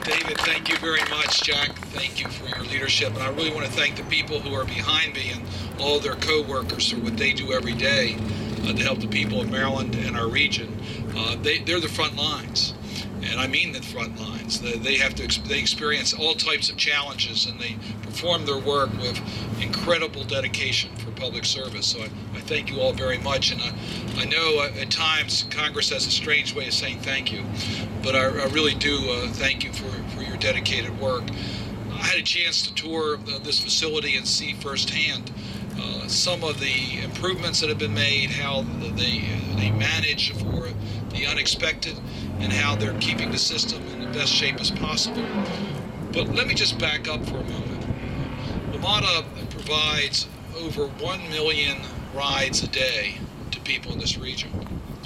David, thank you very much. Jack, thank you for your leadership. And I really want to thank the people who are behind me and all their co-workers for what they do every day to help the people of Maryland and our region. They're the front lines. And I mean the front lines. They experience all types of challenges, and they perform their work with incredible dedication for public service. So I thank you all very much. And I know at times Congress has a strange way of saying thank you, but I really do thank you for your dedicated work. I had a chance to tour this facility and see firsthand some of the improvements that have been made, how they manage for the unexpected, and how they're keeping the system in the best shape as possible. But let me just back up for a moment. WMATA provides over 1 million rides a day to people in this region.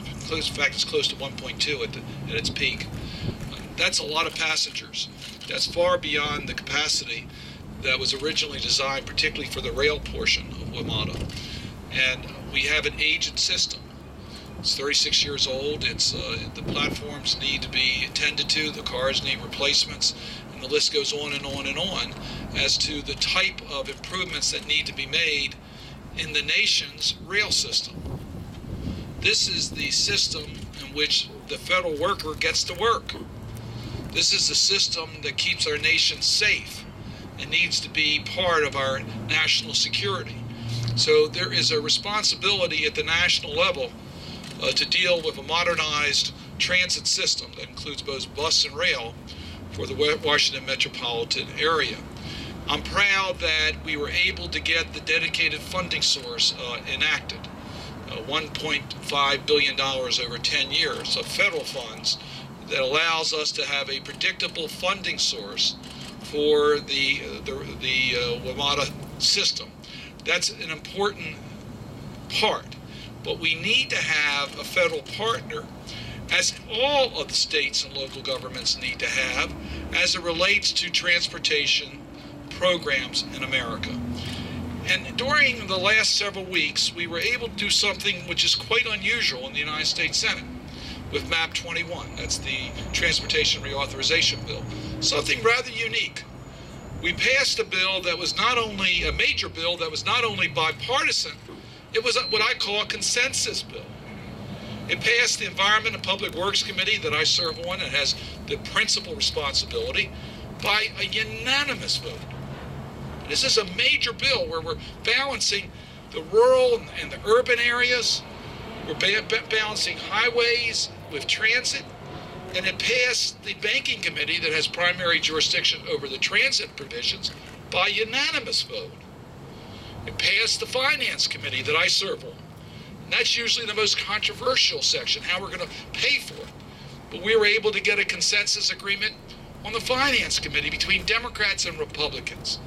In fact, it's close to 1.2 at its peak. That's a lot of passengers. That's far beyond the capacity that was originally designed, particularly for the rail portion of WMATA. And we have an aged system. It's 36 years old. The platforms need to be attended to, the cars need replacements, and the list goes on and on and on as to the type of improvements that need to be made in the nation's rail system. This is the system in which the federal worker gets to work. This is the system that keeps our nation safe and needs to be part of our national security. So there is a responsibility at the national level to deal with a modernized transit system that includes both bus and rail for the Washington metropolitan area. I'm proud that we were able to get the dedicated funding source enacted, $1.5 billion over 10 years of federal funds that allows us to have a predictable funding source for the WMATA system. That's an important part. But we need to have a federal partner, as all of the states and local governments need to have, as it relates to transportation programs in America. And during the last several weeks, we were able to do something which is quite unusual in the United States Senate with MAP 21. That's the Transportation Reauthorization Bill. Something rather unique. We passed a bill that was not only a major bill, that was not only bipartisan, it was what I call a consensus bill. It passed the Environment and Public Works Committee that I serve on and has the principal responsibility by a unanimous vote. This is a major bill where we're balancing the rural and the urban areas. We're balancing highways with transit. And it passed the Banking Committee that has primary jurisdiction over the transit provisions by unanimous vote. It passed the Finance Committee that I serve on. And that's usually the most controversial section, how we're going to pay for it. But we were able to get a consensus agreement on the Finance Committee between Democrats and Republicans.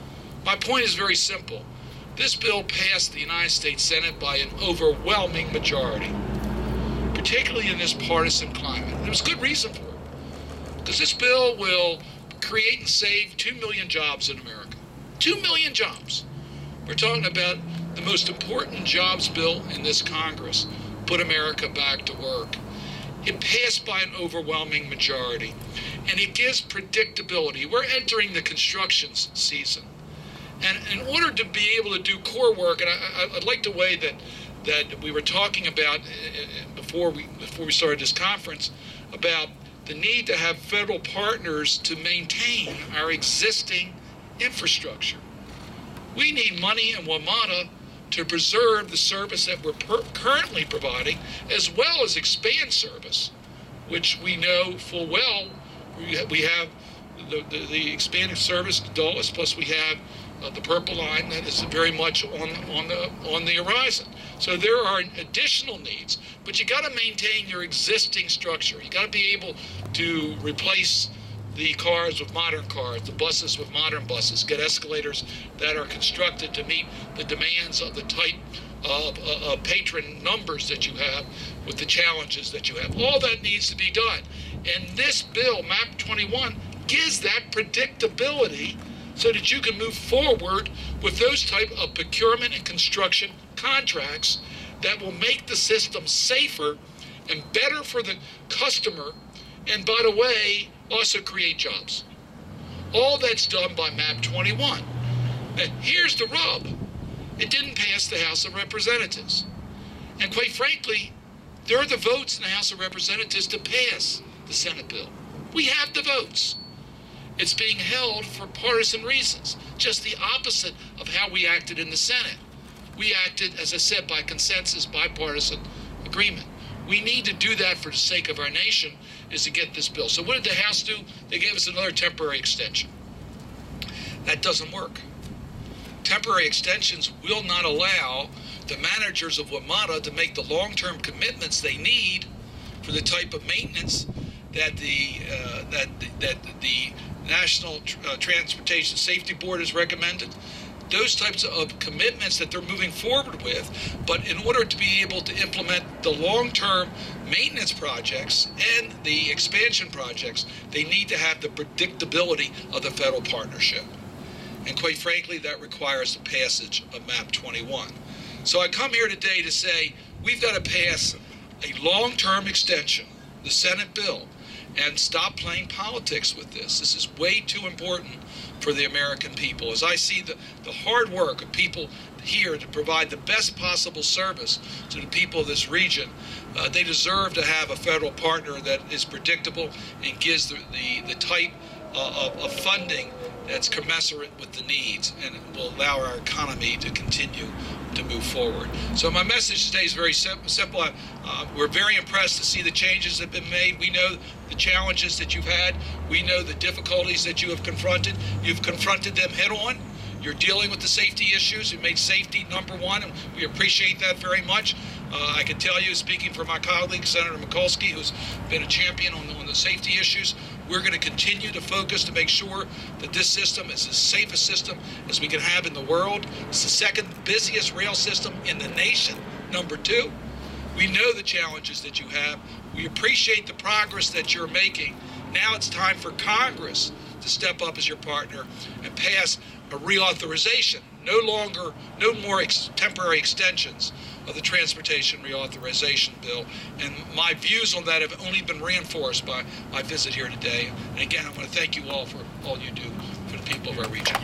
My point is very simple. This bill passed the United States Senate by an overwhelming majority, particularly in this partisan climate. And there's good reason for it, because this bill will create and save 2 million jobs in America. 2 million jobs. We're talking about the most important jobs bill in this Congress, put America back to work. It passed by an overwhelming majority, and it gives predictability. We're entering the construction season. And in order to be able to do core work, and I like the way that we were talking about before we started this conference, about the need to have federal partners to maintain our existing infrastructure. We need money in WMATA to preserve the service that we're currently providing, as well as expand service, which we know full well. We have the expanded service to Dulles, plus we have the Purple Line that is very much on the horizon. So there are additional needs, but you got to maintain your existing structure. You got to be able to replace the cars with modern cars, the buses with modern buses, get escalators that are constructed to meet the demands of the type of patron numbers that you have with the challenges that you have. All that needs to be done. And this bill, MAP 21, gives that predictability so that you can move forward with those type of procurement and construction contracts that will make the system safer and better for the customer, and by the way, also create jobs. All that's done by MAP 21. And here's the rub. It didn't pass the House of Representatives. And quite frankly, there are the votes in the House of Representatives to pass the Senate bill. We have the votes. It's being held for partisan reasons, just the opposite of how we acted in the Senate. We acted, as I said, by consensus, bipartisan agreement. We need to do that for the sake of our nation, is to get this bill. So what did the House do? They gave us another temporary extension. That doesn't work. Temporary extensions will not allow the managers of WMATA to make the long-term commitments they need for the type of maintenance that the National Transportation Safety Board has recommended. Those types of commitments that they're moving forward with, but in order to be able to implement the long-term maintenance projects and the expansion projects, they need to have the predictability of the federal partnership. And quite frankly, that requires the passage of MAP 21. So I come here today to say we've got to pass a long-term extension, the Senate bill, and stop playing politics with this. This is way too important for the American people. As I see the hard work of people here to provide the best possible service to the people of this region, they deserve to have a federal partner that is predictable and gives the type of funding that's commensurate with the needs and will allow our economy to continue to move forward. So my message today is very simple. We're very impressed to see the changes that have been made. We know the challenges that you've had. We know the difficulties that you have confronted. You've confronted them head on. You're dealing with the safety issues. You made safety number one, and we appreciate that very much. I can tell you, speaking for my colleague, Senator Mikulski, who's been a champion on the safety issues, we're going to continue to focus to make sure that this system is as safe a system as we can have in the world. It's the second busiest rail system in the nation, number two. We know the challenges that you have. We appreciate the progress that you're making. Now it's time for Congress to step up as your partner and pass a reauthorization. No more temporary extensions of the Transportation Reauthorization Bill. And my views on that have only been reinforced by my visit here today. And again, I want to thank you all for all you do for the people of our region.